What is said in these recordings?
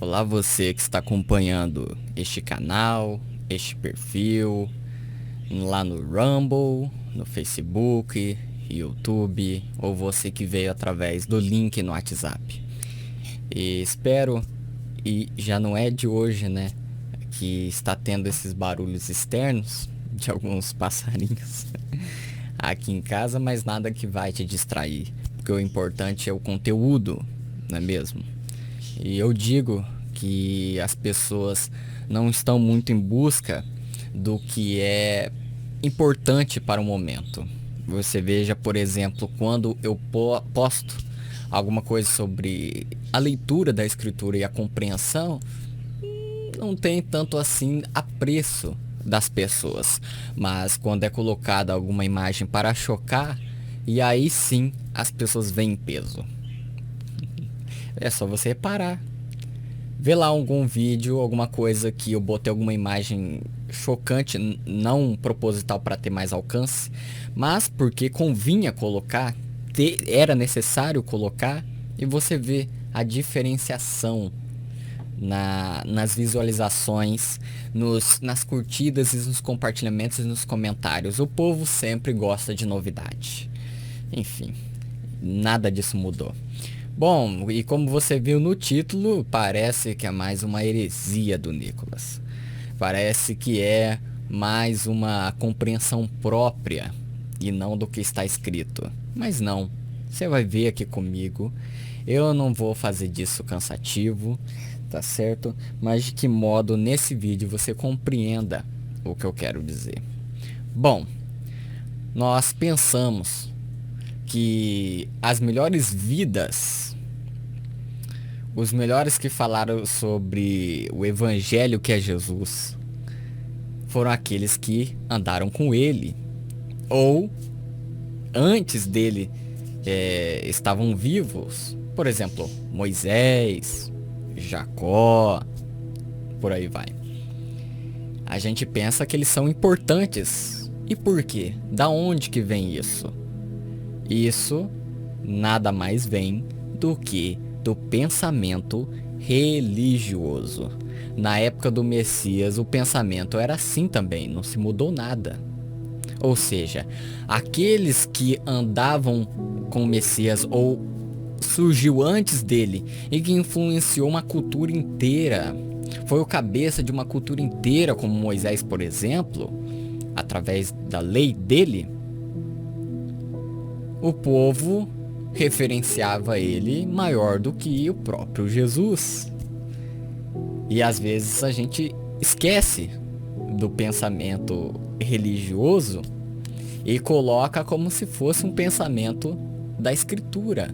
Olá você que está acompanhando este canal, este perfil, lá no Rumble, no Facebook, YouTube, ou você que veio através do link no WhatsApp. E espero, e já não é de hoje, né, que está tendo esses barulhos externos de alguns passarinhos aqui em casa, mas nada que vai te distrair, porque o importante é o conteúdo, não é mesmo? E eu digo que as pessoas não estão muito em busca do que é importante para o momento. Você veja, por exemplo, quando eu posto alguma coisa sobre a leitura da escritura e a compreensão, não tem tanto assim apreço das pessoas. Mas quando é colocada alguma imagem para chocar, e aí sim as pessoas veem peso. É só você reparar. Vê lá algum vídeo, alguma coisa que eu botei alguma imagem chocante, não proposital para ter mais alcance, mas porque convinha colocar, era necessário colocar, e você vê a diferenciação nas visualizações, nas curtidas e nos compartilhamentos e nos comentários. O povo sempre gosta de novidade. Enfim, nada disso mudou. Bom, e como você viu no título, parece que é mais uma heresia do Nicolas. Parece que é mais uma compreensão própria e não do que está escrito. Mas não, você vai ver aqui comigo. Eu não vou fazer disso cansativo, tá certo? Mas de que modo nesse vídeo você compreenda o que eu quero dizer. Bom, nós pensamos que as melhores vidas, os melhores que falaram sobre o evangelho que é Jesus, foram aqueles que andaram com ele, ou antes dele estavam vivos. Por exemplo, Moisés, Jacó, por aí vai. A gente pensa que eles são importantes. E por quê? Da onde que vem isso? Isso nada mais vem do que do pensamento religioso. Na época do Messias, o pensamento era assim também, não se mudou nada. Ou seja, aqueles que andavam com o Messias ou surgiu antes dele e que influenciou uma cultura inteira, foi o cabeça de uma cultura inteira, como Moisés, por exemplo, através da lei dele, o povo referenciava ele maior do que o próprio Jesus. E às vezes a gente esquece do pensamento religioso e coloca como se fosse um pensamento da escritura.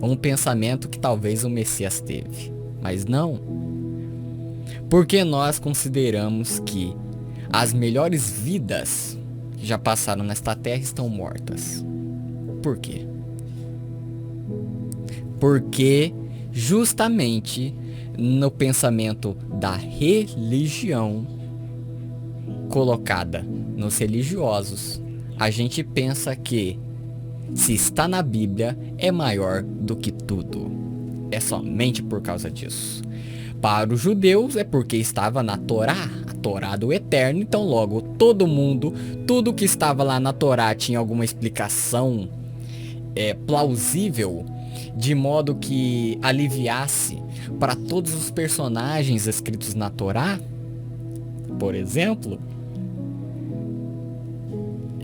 Um pensamento que talvez o Messias teve. Mas não. Porque nós consideramos que as melhores vidas que já passaram nesta terra estão mortas. Por quê? Porque justamente no pensamento da religião colocada nos religiosos, a gente pensa que se está na Bíblia é maior do que tudo. É somente por causa disso. Para os judeus é porque estava na Torá, a Torá do Eterno, então logo todo mundo, tudo que estava lá na Torá tinha alguma explicação plausível, de modo que aliviasse para todos os personagens escritos na Torá, por exemplo,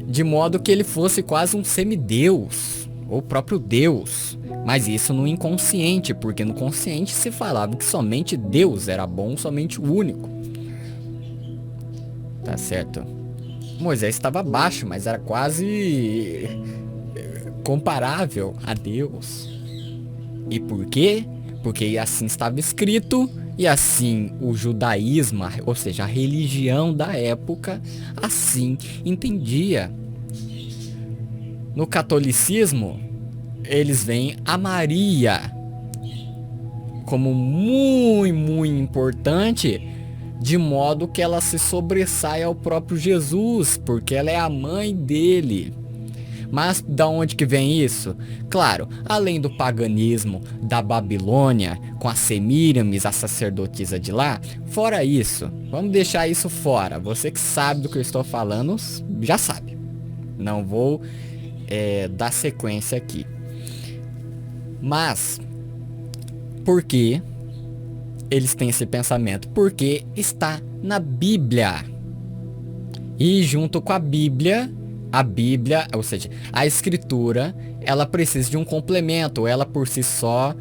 de modo que ele fosse quase um semideus, ou próprio Deus. Mas isso no inconsciente, porque no consciente se falava que somente Deus era bom, somente o único. Tá certo? Moisés estava abaixo, mas era quase comparável a Deus. E por quê? Porque assim estava escrito, e assim o judaísmo, ou seja, a religião da época, assim entendia. No catolicismo, eles veem a Maria como muito importante, de modo que ela se sobressai ao próprio Jesus, porque ela é a mãe dele. Mas da onde que vem isso? Claro, além do paganismo da Babilônia, com as semíramis, a sacerdotisa de lá, fora isso, vamos deixar isso fora. Você que sabe do que eu estou falando, já sabe. Não vou dar sequência aqui. Mas, por que eles têm esse pensamento? Porque está na Bíblia. E junto com a Bíblia, ou seja, a Escritura, ela precisa de um complemento. Ela por si só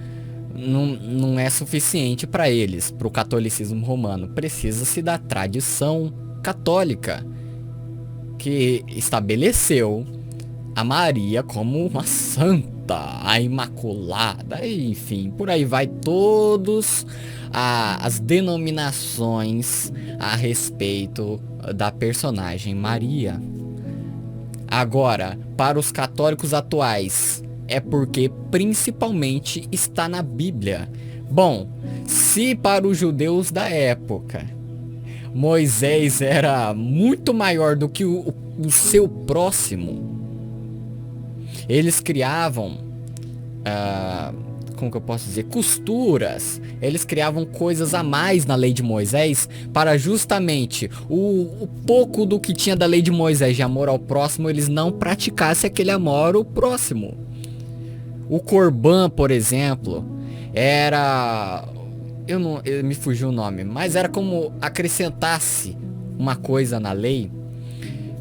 não é suficiente para eles, para o catolicismo romano. Precisa-se da tradição católica, que estabeleceu a Maria como uma santa, a imaculada, enfim, por aí vai todos as denominações a respeito da personagem Maria. Agora, para os católicos atuais, é porque principalmente está na Bíblia. Bom, se para os judeus da época Moisés era muito maior do que o seu próximo, eles criavam, como que eu posso dizer, costuras. Eles criavam coisas a mais na lei de Moisés para justamente o pouco do que tinha da lei de Moisés de amor ao próximo, eles não praticassem aquele amor ao próximo. O Corban, por exemplo, era... me fugiu o nome, mas era como acrescentasse uma coisa na lei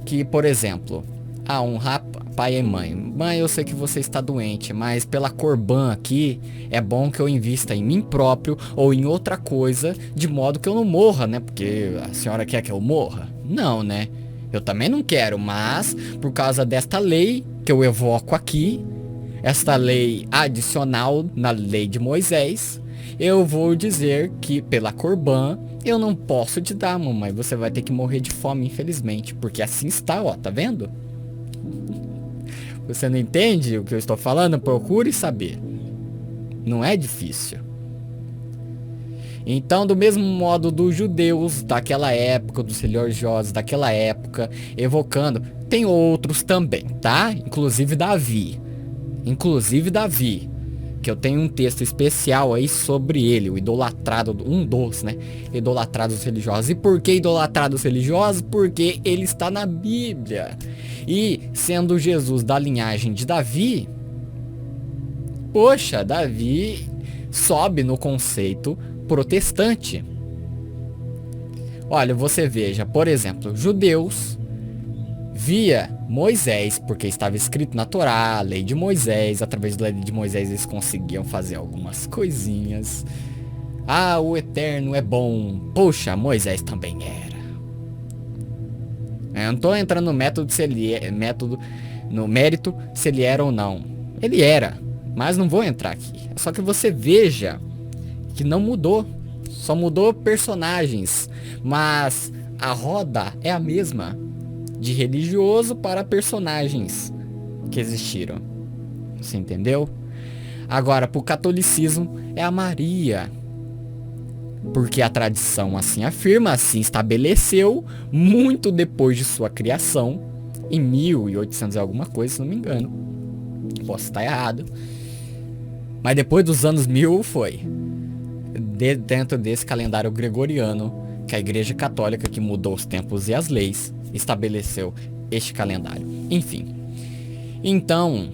que, por exemplo, honrar pai e mãe. Mãe, eu sei que você está doente, mas pela Corban aqui, é bom que eu invista em mim próprio ou em outra coisa, de modo que eu não morra, né? Porque a senhora quer que eu morra? Não, né? Eu também não quero, mas por causa desta lei que eu evoco aqui, esta lei adicional na lei de Moisés, eu vou dizer que pela Corban eu não posso te dar, mamãe. Você vai ter que morrer de fome, infelizmente. Porque assim está, ó, tá vendo? Você não entende o que eu estou falando? Procure saber. Não é difícil. Então, do mesmo modo dos judeus daquela época, dos religiosos daquela época, evocando, tem outros também, tá? Inclusive Davi, que eu tenho um texto especial aí sobre ele, o idolatrado, um dos, né? Idolatrados religiosos. E por que idolatrados religiosos? Porque ele está na Bíblia. E sendo Jesus da linhagem de Davi, poxa, Davi sobe no conceito protestante. Olha, você veja, por exemplo, judeus via Moisés, porque estava escrito na Torá, a lei de Moisés. Através da lei de Moisés eles conseguiam fazer algumas coisinhas. Ah, o Eterno é bom. Poxa, Moisés também era. Eu não tô entrando no método se ele é, no mérito se ele era ou não. Ele era, mas não vou entrar aqui. Só que você veja que não mudou. Só mudou personagens, mas a roda é a mesma, de religioso para personagens que existiram. Você entendeu? Agora, pro catolicismo é a Maria, porque a tradição assim afirma, assim estabeleceu, muito depois de sua criação, em 1800 e alguma coisa, se não me engano. Posso estar errado. Mas depois dos anos 1000 foi. Dentro desse calendário gregoriano, que a Igreja Católica, que mudou os tempos e as leis, estabeleceu este calendário. Enfim. Então,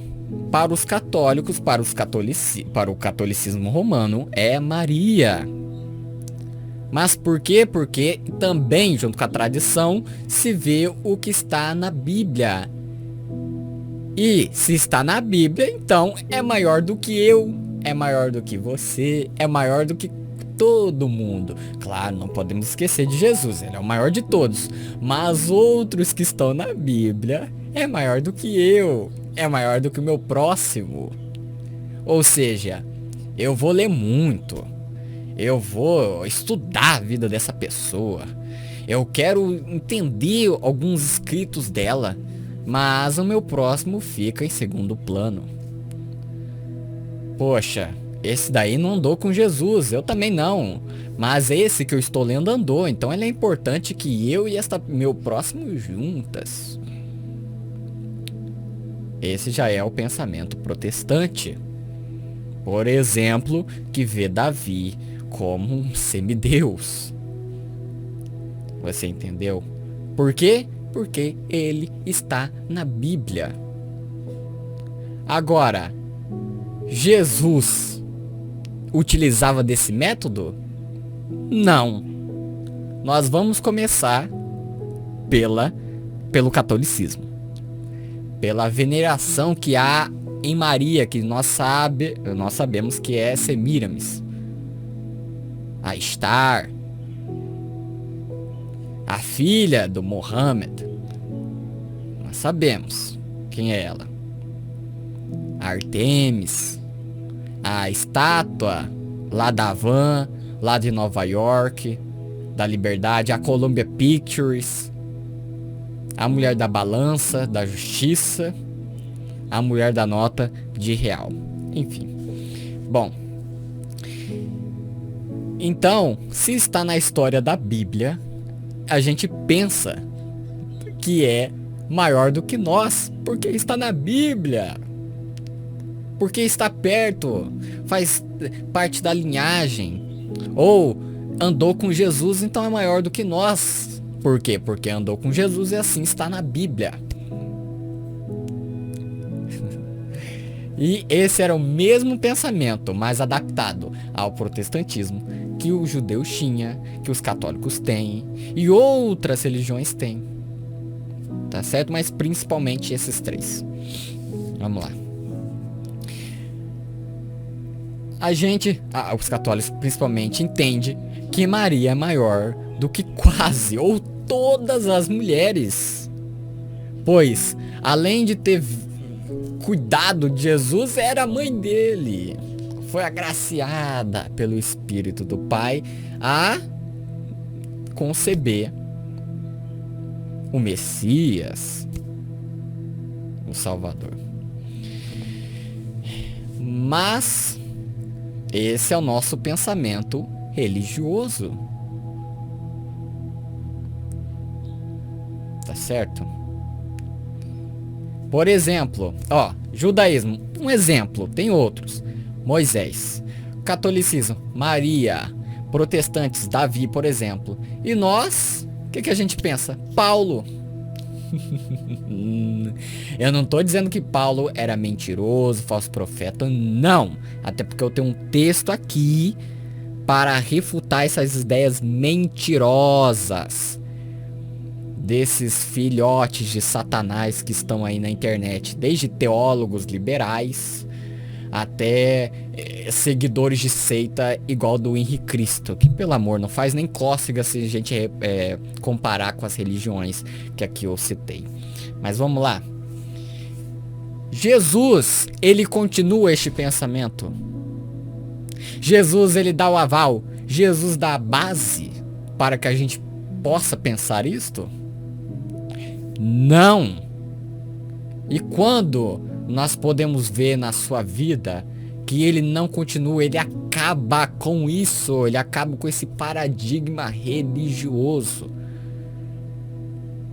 para os católicos, para o catolicismo romano, é Maria. Mas por quê? Porque também, junto com a tradição, se vê o que está na Bíblia. E se está na Bíblia, então é maior do que eu, é maior do que você, é maior do que todo mundo. Claro, não podemos esquecer de Jesus, ele é o maior de todos. Mas outros que estão na Bíblia é maior do que eu, é maior do que o meu próximo. Ou seja, eu vou ler muito, eu vou estudar a vida dessa pessoa, eu quero entender alguns escritos dela, mas o meu próximo fica em segundo plano. Poxa, esse daí não andou com Jesus, eu também não. Mas esse que eu estou lendo andou, então ele é importante que eu e meu próximo juntas. Esse já é o pensamento protestante. Por exemplo, que vê Davi como um semideus. Você entendeu? Por quê? Porque ele está na Bíblia. Agora, Jesus utilizava desse método? Não. Nós vamos começar pelo catolicismo. Pela veneração que há em Maria, que nós sabemos que é Semíramis. A Estar, a filha do Mohammed. Nós sabemos quem é ela. A Artemis, a estátua lá da Havan, lá de Nova York, da Liberdade, a Columbia Pictures, a mulher da balança, da justiça, a mulher da nota de real. Enfim. Bom. Então, se está na história da Bíblia, a gente pensa que é maior do que nós, porque está na Bíblia. Porque está perto, faz parte da linhagem. Ou andou com Jesus, então é maior do que nós. Por quê? Porque andou com Jesus e assim está na Bíblia. E esse era o mesmo pensamento, mas adaptado ao protestantismo, que o judeu tinha, que os católicos têm e outras religiões têm. Tá certo? Mas principalmente esses três. Vamos lá. Os católicos principalmente, entende que Maria é maior do que quase ou todas as mulheres. Pois, além de ter cuidado de Jesus, era a mãe dele. Foi agraciada pelo Espírito do Pai a conceber o Messias, o Salvador. Mas esse é o nosso pensamento religioso. Tá certo? Por exemplo, judaísmo, um exemplo, tem outros. Moisés, catolicismo, Maria, protestantes, Davi, por exemplo. E nós, o que a gente pensa? Paulo. Eu não tô dizendo que Paulo era mentiroso, falso profeta, não. Até porque eu tenho um texto aqui para refutar essas ideias mentirosas desses filhotes de Satanás que estão aí na internet, desde teólogos liberais até seguidores de seita igual do Henrique Cristo, que pelo amor não faz nem cócega se a gente comparar com as religiões que aqui eu citei. Mas vamos lá. Jesus, ele continua este pensamento. Jesus, ele dá o aval. Jesus dá a base para que a gente possa pensar isto? Não. E quando nós podemos ver na sua vida que ele não continua, ele acaba com isso, ele acaba com esse paradigma religioso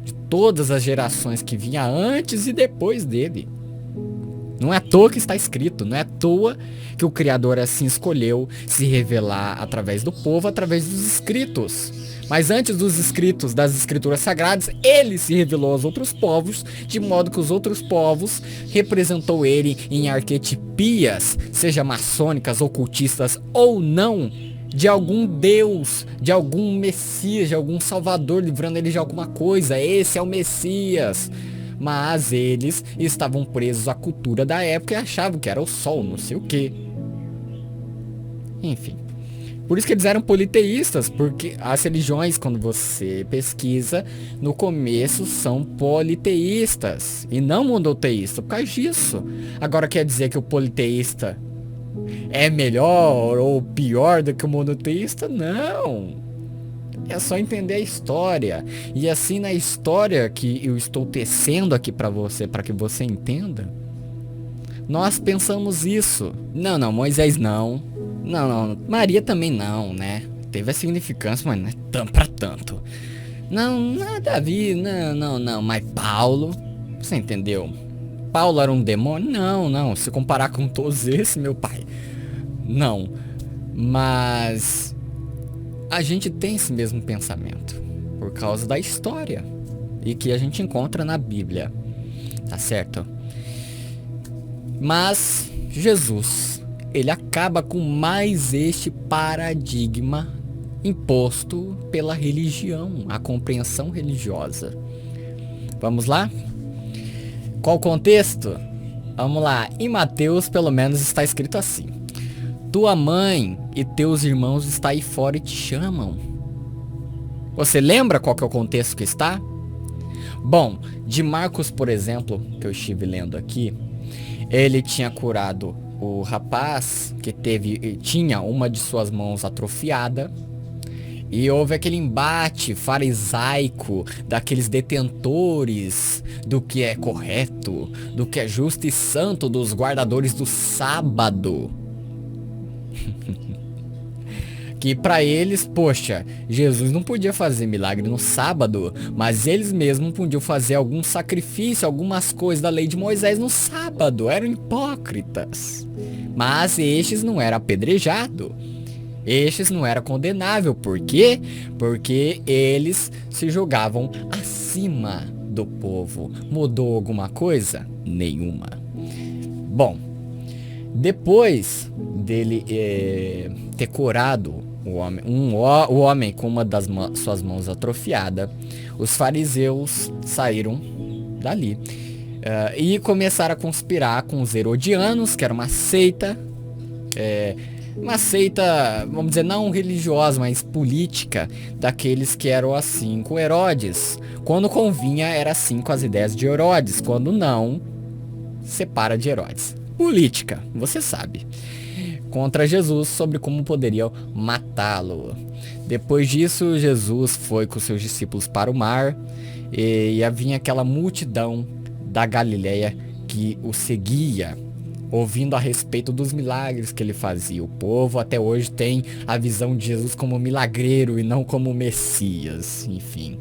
de todas as gerações que vinha antes e depois dele. Não é à toa que está escrito, não é à toa que o Criador assim escolheu se revelar através do povo, através dos escritos. Mas antes dos escritos, das escrituras sagradas, ele se revelou aos outros povos, de modo que os outros povos representou ele em arquetipias, seja maçônicas, ocultistas ou não, de algum Deus, de algum Messias, de algum Salvador, livrando ele de alguma coisa. Esse é o Messias. Mas eles estavam presos à cultura da época e achavam que era o sol, não sei o que. Enfim. Por isso que eles eram politeístas, porque as religiões, quando você pesquisa, no começo são politeístas e não monoteístas, por causa disso. Agora quer dizer que o politeísta é melhor ou pior do que o monoteísta? Não. É só entender a história. E assim, na história que eu estou tecendo aqui para você, para que você entenda, nós pensamos isso. Não, Moisés não. Não, Maria também não, né? Teve a significância, mas não é tanto pra tanto. Não, Davi, não, mas Paulo, você entendeu? Paulo era um demônio? Não, não. Se comparar com todos esses, meu pai, não. Mas a gente tem esse mesmo pensamento por causa da história e que a gente encontra na Bíblia, tá certo? Mas Jesus, ele acaba com mais este paradigma imposto pela religião, a compreensão religiosa. Vamos lá? Qual o contexto? Vamos lá. Em Mateus, pelo menos, está escrito assim: tua mãe e teus irmãos estão aí fora e te chamam. Você lembra qual que é o contexto que está? Bom, de Marcos, por exemplo, que eu estive lendo aqui, ele tinha curado o rapaz que tinha uma de suas mãos atrofiada. E houve aquele embate farisaico daqueles detentores do que é correto, do que é justo e santo, dos guardadores do sábado. Que para eles, poxa, Jesus não podia fazer milagre no sábado, mas eles mesmos podiam fazer algum sacrifício, algumas coisas da lei de Moisés no sábado. Eram hipócritas. Mas estes não eram apedrejados. Estes não era condenável. Por quê? Porque eles se jogavam acima do povo. Mudou alguma coisa? Nenhuma. Bom, depois dele ter curado o homem com uma das suas mãos atrofiada, os fariseus saíram dali e começaram a conspirar com os herodianos, que era uma seita, vamos dizer, não religiosa, mas política, daqueles que eram assim com Herodes. Quando convinha, era assim com as ideias de Herodes. Quando não, separa de Herodes. Política, você sabe. Contra Jesus, sobre como poderiam matá-lo. Depois disso, Jesus foi com seus discípulos para o mar. E havia aquela multidão da Galileia que o seguia, ouvindo a respeito dos milagres que ele fazia. O povo até hoje tem a visão de Jesus como milagreiro e não como Messias. Enfim,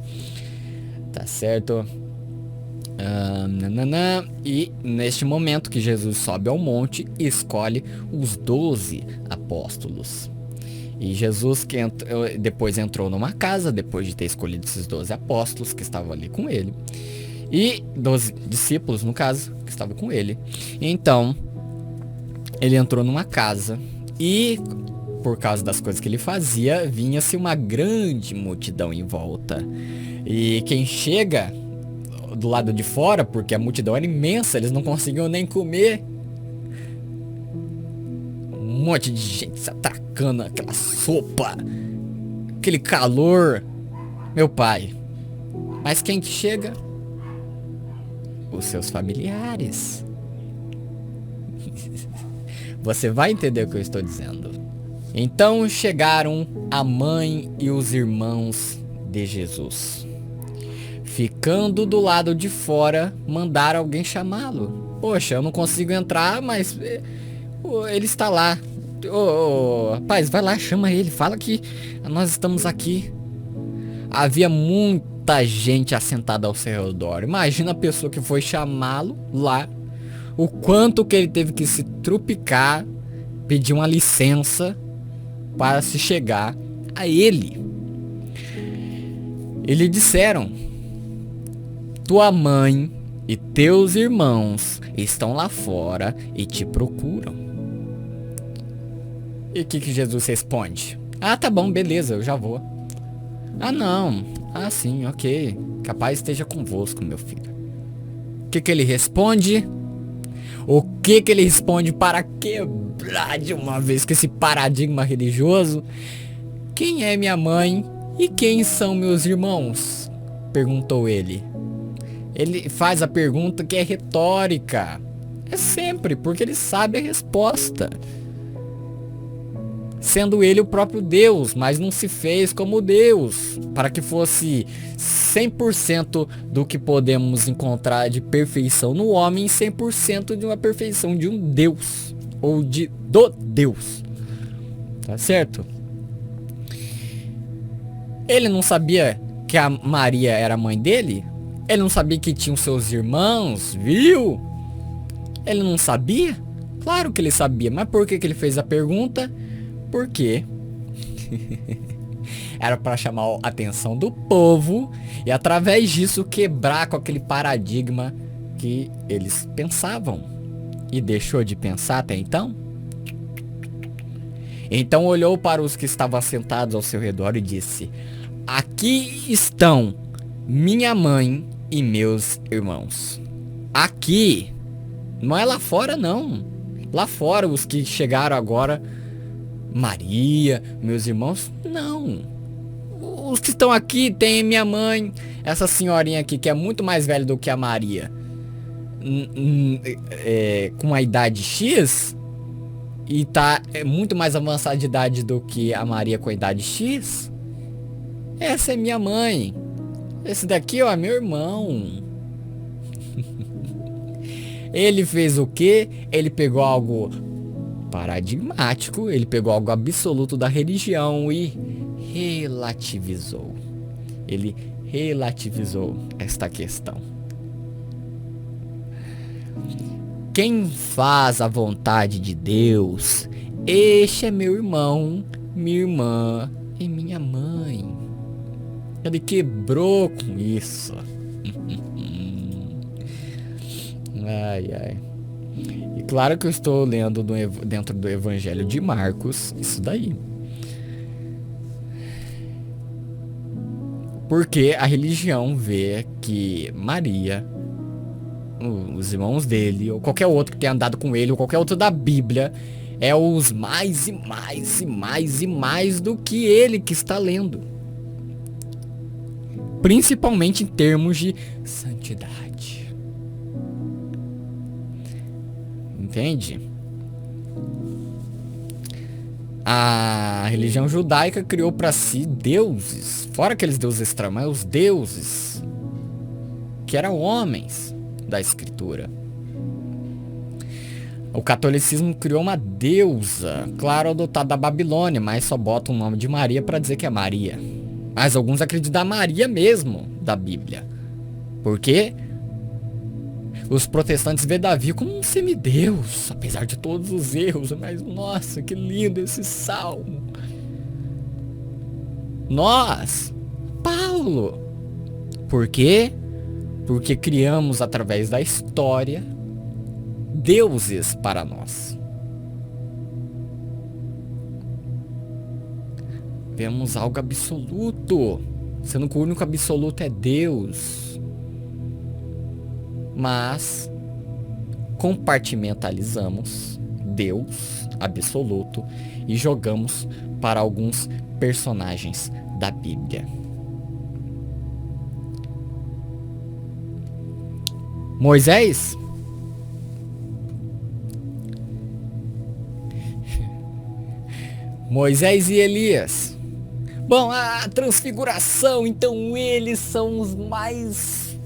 tá certo? E neste momento que Jesus sobe ao monte, escolhe os 12 apóstolos. E Jesus depois entrou numa casa, depois de ter escolhido esses 12 apóstolos que estavam ali com ele. E 12 discípulos, no caso, que estavam com ele. Então, ele entrou numa casa e, por causa das coisas que ele fazia, vinha-se uma grande multidão em volta. E quem chega do lado de fora, porque a multidão era imensa, eles não conseguiam nem comer. Um monte de gente se atracando, aquela sopa, aquele calor. Meu pai. Mas quem que chega? Os seus familiares. Você vai entender o que eu estou dizendo. Então chegaram a mãe e os irmãos de Jesus. Ficando do lado de fora, mandaram alguém chamá-lo. Poxa, eu não consigo entrar, mas ele está lá. Rapaz, vai lá, chama ele, fala que nós estamos aqui. Havia muita gente assentada ao seu redor. Imagina a pessoa que foi chamá-lo lá. O quanto que ele teve que se trupicar, pedir uma licença para se chegar a ele. E lhe disseram: tua mãe e teus irmãos estão lá fora e te procuram. E o que Jesus responde? Ah, tá bom, beleza, eu já vou. Ah, não. Ah, sim, ok. Capaz esteja convosco, meu filho. O que ele responde? O que ele responde para quebrar de uma vez com esse paradigma religioso? Quem é minha mãe e quem são meus irmãos? Perguntou ele. Ele faz a pergunta que é retórica. É sempre, porque ele sabe a resposta. Sendo ele o próprio Deus, mas não se fez como Deus, para que fosse 100% do que podemos encontrar de perfeição no homem, 100% de uma perfeição de um Deus, ou do Deus. Tá certo? Ele não sabia que a Maria era a mãe dele? Ele não sabia que tinha os seus irmãos, viu? Ele não sabia? Claro que ele sabia, mas por que que ele fez a pergunta? Porque era para chamar a atenção do povo e através disso quebrar com aquele paradigma que eles pensavam. E deixou de pensar até então? Então olhou para os que estavam sentados ao seu redor e disse: aqui estão minha mãe e meus irmãos. Aqui, não é lá fora não. Lá fora os que chegaram agora, Maria, meus irmãos, não. Os que estão aqui tem minha mãe, essa senhorinha aqui que é muito mais velha do que a Maria, com a idade X, e tá muito mais avançada de idade do que a Maria com a idade X. Essa é minha mãe. Esse daqui, ó, é meu irmão. Ele fez o quê? Ele pegou algo paradigmático, ele pegou algo absoluto da religião e relativizou. Ele relativizou esta questão. Quem faz a vontade de Deus, este é meu irmão, minha irmã e minha mãe. Ele quebrou com isso. Ai, ai. E claro que eu estou lendo dentro do Evangelho de Marcos, isso daí. Porque a religião vê que Maria, os irmãos dele, ou qualquer outro que tenha andado com ele, ou qualquer outro da Bíblia, é os mais e mais e mais e mais do que ele que está lendo. Principalmente em termos de santidade. Entende? A religião judaica criou para si deuses, fora aqueles deuses estranhos, mas os deuses que eram homens da escritura. O catolicismo criou uma deusa, claro, adotada da Babilônia, mas só bota o nome de Maria para dizer que é Maria. Mas alguns acreditam na Maria mesmo da Bíblia. Por quê? Os protestantes vê Davi como um semideus, apesar de todos os erros. Mas nossa, que lindo esse salmo. Nós, Paulo. Por quê? Porque criamos através da história deuses para nós. Vemos algo absoluto, sendo que o único absoluto é Deus. Mas compartimentalizamos Deus absoluto e jogamos para alguns personagens da Bíblia. Moisés, Moisés e Elias. Bom, a transfiguração, então eles são os mais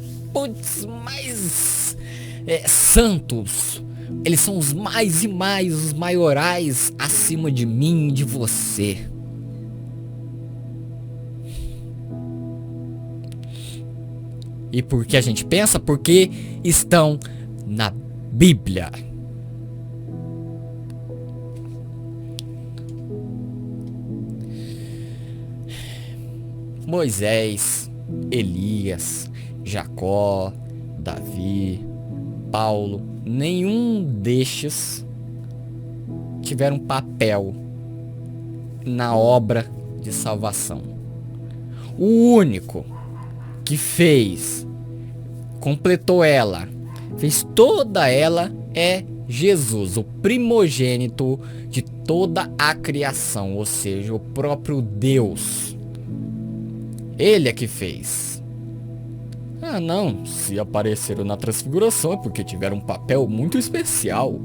santos. Eles são os mais e mais, os maiorais acima de mim e de você. E por que a gente pensa? Porque estão na Bíblia. Moisés, Elias, Jacó, Davi, Paulo, nenhum destes tiveram papel na obra de salvação. O único que completou ela, fez toda ela é Jesus, o primogênito de toda a criação, ou seja, o próprio Deus. Ele é que fez. Ah, não, se apareceram na transfiguração é porque tiveram um papel muito especial.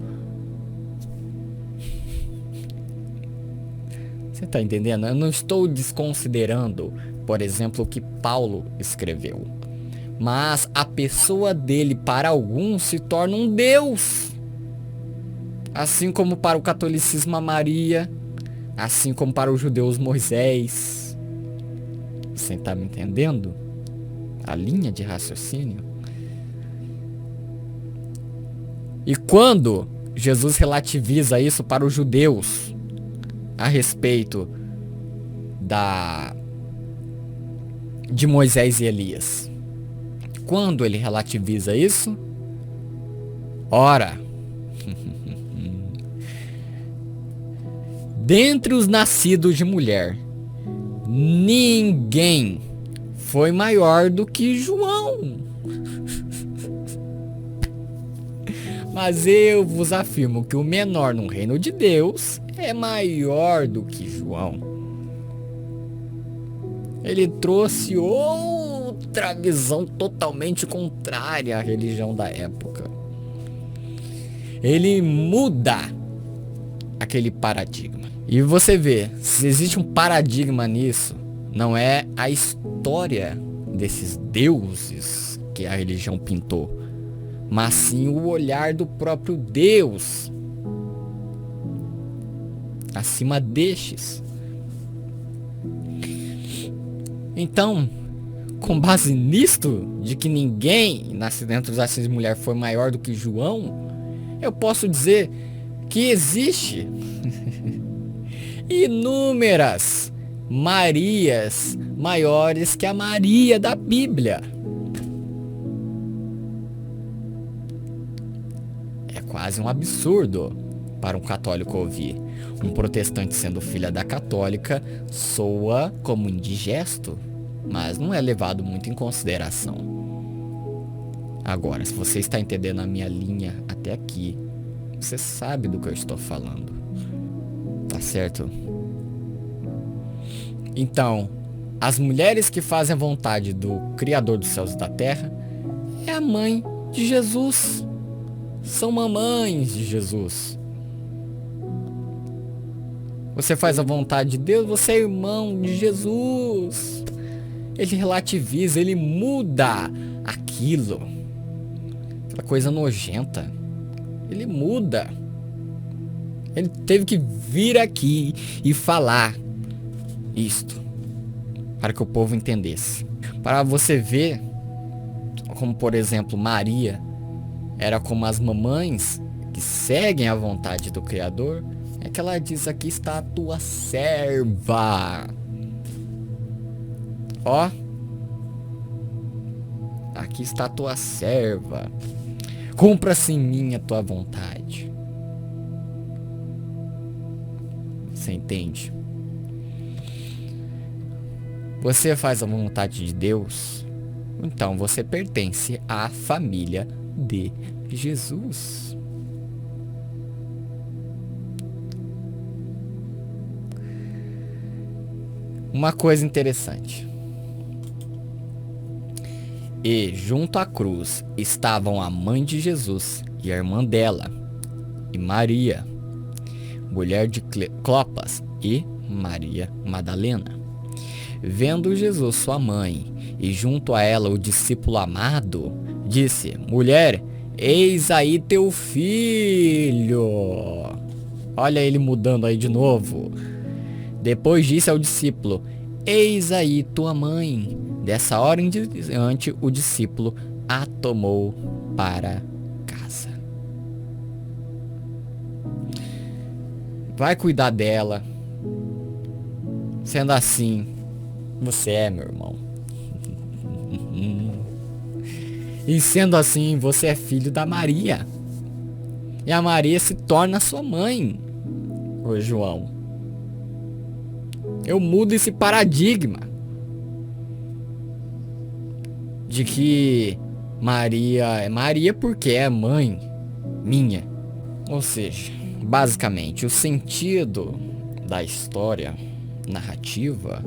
Você tá entendendo? Eu não estou desconsiderando, por exemplo, o que Paulo escreveu. Mas a pessoa dele, para alguns, se torna um Deus. Assim como para o catolicismo a Maria, assim como para os judeus Moisés. Você tá me entendendo? A linha de raciocínio. E quando Jesus relativiza isso para os judeus a respeito de Moisés e Elias, quando ele relativiza isso, ora, dentre os nascidos de mulher, ninguém foi maior do que João. Mas eu vos afirmo que o menor no reino de Deus é maior do que João. Ele trouxe outra visão totalmente contrária à religião da época. Ele muda aquele paradigma. E você vê, se existe um paradigma nisso, não é a história desses deuses que a religião pintou, mas sim o olhar do próprio Deus acima destes. Então, com base nisto, de que ninguém nascido dentro dos nascidos de mulher foi maior do que João, eu posso dizer que existe inúmeras Marias maiores que a Maria da Bíblia. É quase um absurdo para um católico ouvir. Um protestante sendo filha da católica soa como indigesto, mas não é levado muito em consideração. Agora, se você está entendendo a minha linha até aqui, você sabe do que eu estou falando. Tá certo? Então, as mulheres que fazem a vontade do Criador dos céus e da terra é a mãe de Jesus. São mamães de Jesus. Você faz a vontade de Deus, você é irmão de Jesus. Ele relativiza, ele muda aquilo. Aquela coisa nojenta. Ele muda. Ele teve que vir aqui e falar isto para que o povo entendesse. Para você ver como, por exemplo, Maria era como as mamães que seguem a vontade do Criador. É que ela diz: aqui está a tua serva. Ó, aqui está a tua serva. Cumpra-se em mim a tua vontade. Você entende? Você faz a vontade de Deus, então você pertence à família de Jesus. Uma coisa interessante. E junto à cruz estavam a mãe de Jesus e a irmã dela, e Maria, mulher de Clopas, e Maria Madalena. Vendo Jesus sua mãe e junto a ela o discípulo amado, disse: mulher, eis aí teu filho. Olha ele mudando aí de novo. Depois disse ao discípulo: eis aí tua mãe. Dessa hora em diante o discípulo a tomou para casa. Vai cuidar dela. Sendo assim, você é meu irmão. E sendo assim, você é filho da Maria. E a Maria se torna sua mãe. Ô João, eu mudo esse paradigma de que Maria é Maria porque é mãe minha. Ou seja, basicamente, o sentido da história narrativa,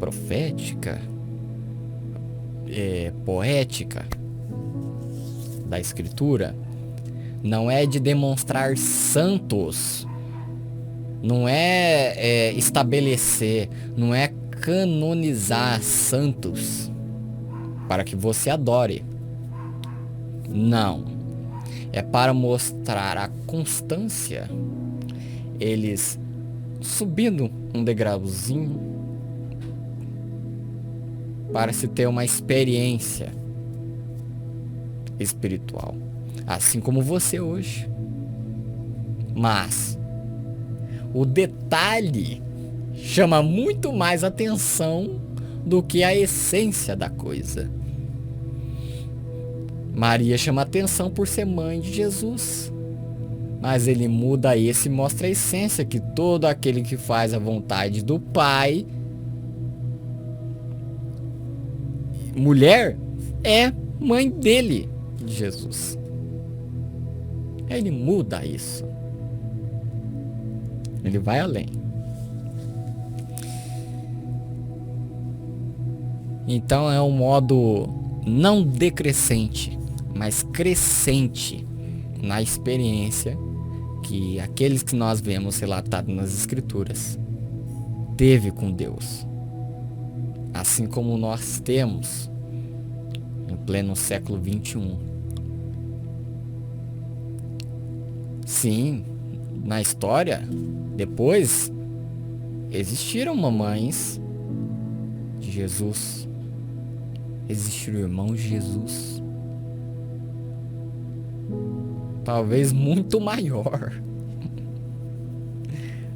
profética, poética da escritura não é de demonstrar santos, não é estabelecer, não é canonizar santos para que você adore. Não. É para mostrar a constância. Eles subindo um degrauzinho para se ter uma experiência espiritual. assim como você hoje. Mas o detalhe chama muito mais atenção do que a essência da coisa. Maria chama atenção por ser mãe de Jesus, mas ele muda isso e mostra a essência, que todo aquele que faz a vontade do Pai, mulher, é mãe dele, de Jesus. Ele muda isso. Ele vai além. Então é um modo não decrescente, mas crescente na experiência que aqueles que nós vemos relatados nas Escrituras teve com Deus. Assim como nós temos em pleno século 21. Sim, na história, depois, existiram mamães de Jesus. Existiram irmãos de Jesus. Talvez muito maior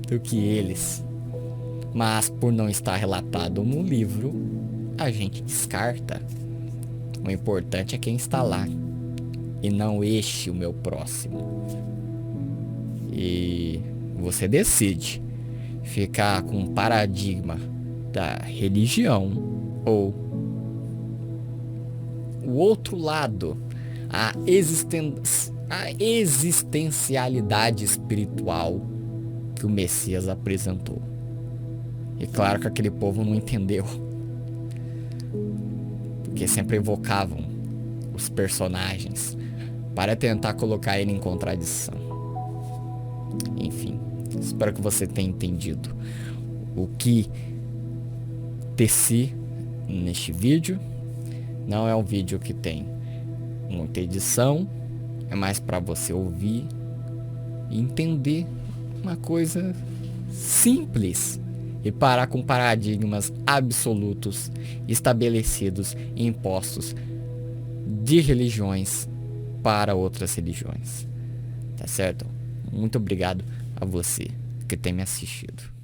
do que eles. Mas por não estar relatado no livro, a gente descarta. O importante é quem está lá, e não este o meu próximo. E você decide ficar com o paradigma da religião ou o outro lado, a existencialidade espiritual que o Messias apresentou. E claro que aquele povo não entendeu, porque sempre evocavam os personagens para tentar colocar ele em contradição. Enfim, espero que você tenha entendido o que teci neste vídeo. Não é um vídeo que tem muita edição, é mais para você ouvir e entender uma coisa simples e parar com paradigmas absolutos estabelecidos e impostos de religiões para outras religiões. Tá certo? Muito obrigado a você que tem me assistido.